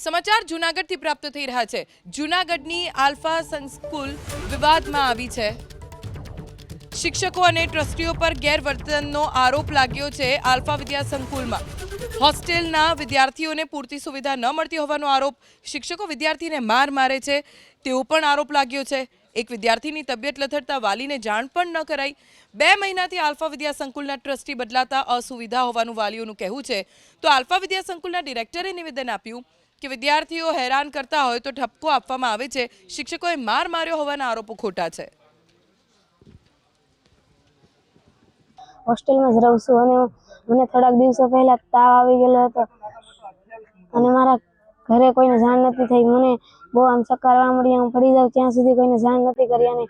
સમાચાર જૂનાગઢથી પ્રાપ્ત થઈ રહ્યા છે। જૂનાગઢની આલ્ફા સંસ્કૂલ વિવાદમાં આવી છે। શિક્ષકો અને ટ્રસ્ટીઓ પર ગેરવર્તનનો આરોપ લાગ્યો છે। આલ્ફા વિદ્યા સંકુલમાં હોસ્ટેલના વિદ્યાર્થીઓને પૂરતી સુવિધા ન મળતી હોવાનો આરોપ, શિક્ષકો વિદ્યાર્થીને મારે છે તેવો પણ આરોપ લાગ્યો છે। એક વિદ્યાર્થીની તબિયત લથડતા વાલીને જાણ પણ ન કરાઈ। 2 મહિનાથી આલ્ફા વિદ્યા સંકુલના ટ્રસ્ટી બદલાતા અસુવિધા હોવાનું વાલીઓનું કહેવું છે। તો આલ્ફા વિદ્યા સંકુલના ડિરેક્ટરે નિવેદન આપ્યું કે વિદ્યાર્થીઓ હેરાન કરતા હોય તો ઠપકો આપવામાં આવે છે। શિક્ષકોએ માર્યો હોવાના આરોપો ખોટા છે। હોસ્ટેલમાં જ રહું છું અને મને થોડાક દિવસો પહેલા તાવ આવી ગયેલો હતો અને મારા ઘરે કોઈને જાણ નથી થઈ। મને બહુ આમ ચક્કર આવવા મળ્યા, હું પડી જાઉં ત્યાં સુધી કોઈને જાણ નથી કરી અને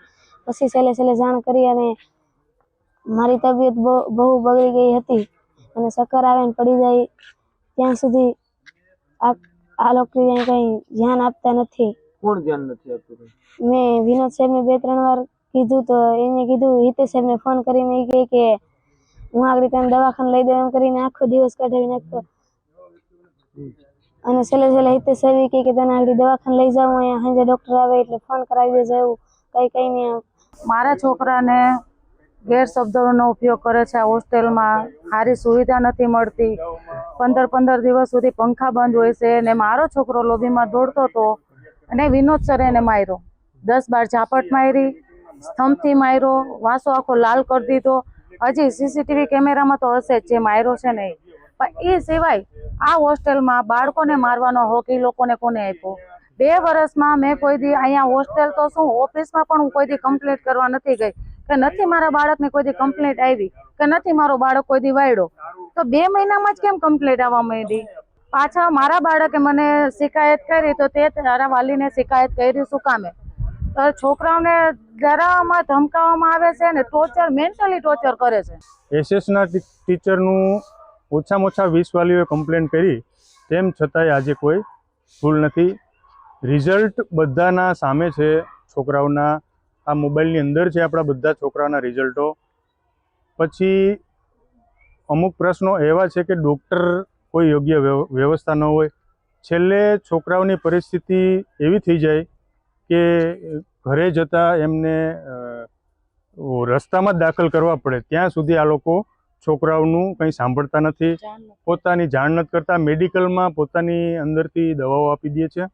પછી છેલ્લે જાણ કરી અને મારી તબિયત બહુ બગડી ગઈ હતી અને ચક્કર આવે ને પડી જાય ત્યાં સુધી આ લોકો કંઈ ધ્યાન આપતા નથી। કોણ ધ્યાન નથી આપતું? મેં વિનોદ સાહેબને 2-3 વાર કીધું તો એને કીધું, હિતેશ સાહેબને ફોન કરીને એ કહે કે હું આગળ ત્યાં દવાખાને લઈ દઉં, એમ કરીને આખો દિવસ કાઢવી નાખતો અને છેલ્લે હિતેશ સાહેબ કહે કે તને આગળ દવાખાને લઈ જાઉં, અહીંયા સાંજે ડૉક્ટર આવે એટલે ફોન કરાવી દેજો, એવું કંઈ નહીં। મારા છોકરાને ગેરશબ્દોનો ઉપયોગ કરે છે। આ હોસ્ટેલમાં સારી સુવિધા નથી મળતી। 15 દિવસ સુધી પંખા બંધ હોય છે અને મારો છોકરો લોબીમાં દોડતો હતો અને વિનોદ સરે એને માર્યો। 10-12 ઝાપટ મારી, સ્તંભથી માર્યો, વાસો આખો લાલ કરી દીધો। હજી સીસીટીવી કેમેરામાં તો હશે જ જે માર્યો છે ને। પણ એ સિવાય આ હોસ્ટેલમાં બાળકોને મારવાનો હક એ લોકોને કોને આપ્યો? 2 વર્ષમાં મેં કોઈ દી અહીંયા હોસ્ટેલ તો શું ઓફિસમાં પણ હું કોઈ દી કમ્પ્લેન્ટ કરવા નથી ગઈ કે નથી મારા બાળકને કોઈ દી કમ્પ્લેન્ટ આવી કે નથી મારો બાળક કોઈ દી વાયડો, તો 2 મહિનામાં જ કેમ કમ્પ્લેન્ટ આવવા માંડી? પાછા મારા બાળકે મને શિકાયત કરી તો તે તારા વાલીને શિકાયત કરી શું કામે? તો છોકરાઓને ડરાવવામાં ધમકાવવામાં આવે છે ને ટોર્ચર, મેન્ટલી ટોર્ચર કરે છે। એસએસના ટીચરનું ઓછામાં ઓછા 20 વાલીઓએ કમ્પ્લેન કરી, તેમ છતાંય આજે કોઈ ભૂલ નથી। રિઝલ્ટ બધાના સામે છે, છોકરાઓના આ મોબાઈલની અંદર છે આપણા બધા છોકરાઓના રિઝલ્ટો। પછી અમુક પ્રશ્નો એવા છે કે ડૉક્ટર કોઈ યોગ્ય વ્યવસ્થા ન હોય, છેલ્લે છોકરાઓની પરિસ્થિતિ એવી થઈ જાય કે ઘરે જતાં એમને રસ્તામાં જ દાખલ કરવા પડે, ત્યાં સુધી આ લોકો છોકરાઓનું કંઈ સાંભળતા નથી, પોતાની જાણ નથી કરતા, મેડિકલમાં પોતાની અંદરથી દવાઓ આપી દે છે।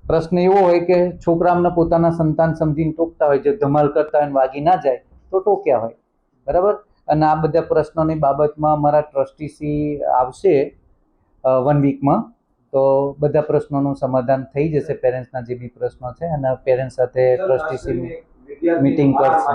પ્રશ્ન એવો હોય કે છોકરાઓને પોતાના સંતાન સમજીને ટોકતા હોય, જે ધમાલ કરતા હોય વાગી ના જાય તો ટોક્યા હોય, બરાબર। અને આ બધા પ્રશ્નોની બાબતમાં અમારા ટ્રસ્ટીસી આવશે 1 વીકમાં, તો બધા પ્રશ્નોનું સમાધાન થઈ જશે। પેરેન્ટ્સના જે બી પ્રશ્નો છે અને પેરેન્ટ્સ સાથે ટ્રસ્ટીસી મીટિંગ કરશે।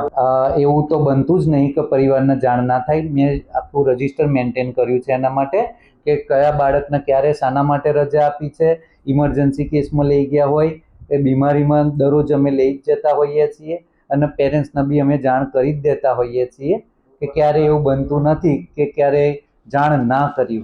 એવું તો બનતું જ નહીં કે પરિવારને જાણ ના થાય। મેં આખું રજિસ્ટર મેન્ટેન કર્યું છે એના માટે કે કયા બાળકને ક્યારે શાના માટે રજા આપી છે, ઇમરજન્સી કેસમાં લઈ ગયા હોય, એ બીમારીમાં દરરોજ અમે લઈ જ જતા હોઈએ છીએ અને પેરેન્ટ્સને બી અમે જાણ કરી જ દેતા હોઈએ છીએ કે ક્યારે એવું બનતું નથી કે ક્યારે જાણ ના કરી હોય।